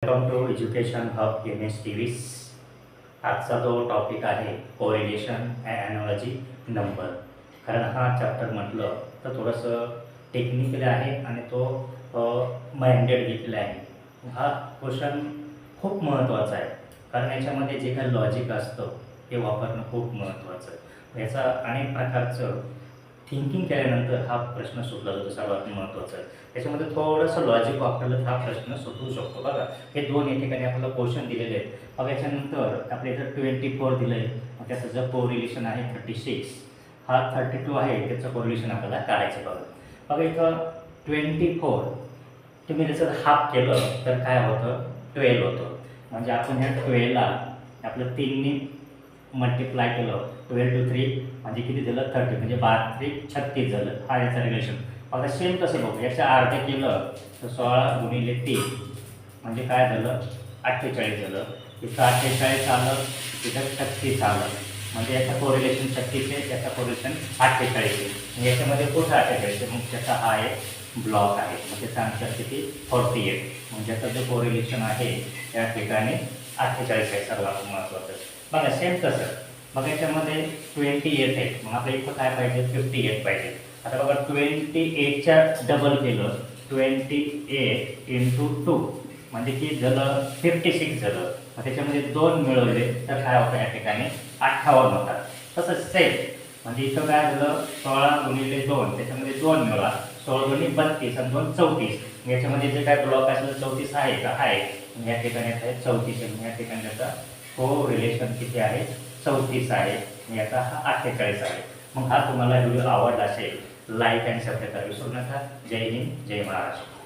Welcome to education hub MS-23. आजचा जो topic आहे कोरिलेशन अँड ॲनॉलॉजी नंबर. कारण हा चॅप्टर म्हटलं तर थोडंसं टेक्निकल आहे आणि तो माइंडेड घेतलेला आहे. हा क्वेश्चन खूप महत्त्वाचा आहे कारण याच्यामध्ये जे काही लॉजिक असतं ते वापरणं खूप महत्त्वाचं आहे. याचा अनेक प्रकारचं थिंकिंग केल्यानंतर हा प्रश्न सुटला जातो. सर्वात महत्त्वाचं आहे त्याच्यामध्ये थोडंसं लॉजिक वापरलं तर हा प्रश्न सुटू शकतो. बघा हे दोन या ठिकाणी आपल्याला क्वेश्चन दिलेले आहेत. बघा याच्यानंतर आपल्या इथं 24 दिलं आहे. मग त्याचं जर कोरिलेशन आहे 36, हा 32 आहे, त्याचं कोरिलेशन आपल्याला काढायचं. बघा इथं 24 तुम्ही त्याचं हाफ केलं तर काय होतं, 12 होतं. म्हणजे आपण ह्या 12ला आपलं 3ने मल्टिप्लाय केलं, 12 to 3 म्हणजे किती झालं, 30. म्हणजे 12 36 झालं. हा याचा रिलेशन. आता सेम कसं बघू, याच्या अर्धे केलं तर 16 गुणिले 3 म्हणजे काय झालं, 48 झालं. इथं 48 आलं, इथं 36 आलं. म्हणजे याचं कोरिलेशन 36 आहे, याचं कोरिलेशन 48 आहे. याच्यामध्ये कुठं 48 आहे, मग त्याचा हा एक ब्लॉक आहे. मग त्याचा आन्सर किती, 48. म्हणजे याचं जे कोरिलेशन आहे त्या ठिकाणी 48 आहे सर्वात महत्त्वाचं. बघा सेम तसं, मग याच्यामध्ये 28 आहे, मग आपल्या इथं काय पाहिजे, 58 पाहिजे. आता बघा 28च्या डबल केलं, 28 into 2 म्हणजे की झालं 56 झालं. मग त्याच्यामध्ये 2 मिळवले तर काय होतं, या ठिकाणी 58 होतात. तसंच सेम म्हणजे इथं काय झालं, 16 गुणिले 2 त्याच्यामध्ये 2 मिळवा, 16 गुणिले 32 आणि 2 34. याच्यामध्ये जे काय ब्लॉक असेल 34 आहे का, आहे. या ठिकाणी आहे 34 आहे. या ठिकाणी त्याचा कोरिलेशन किती आहे, 34 आहे. याचा हा 48 आहे. मग हा तुम्हाला व्हिडिओ आवडला असेल लाईक आणि सबस्क्राईब करायला विसरू नका. जय हिंद, जय महाराष्ट्र.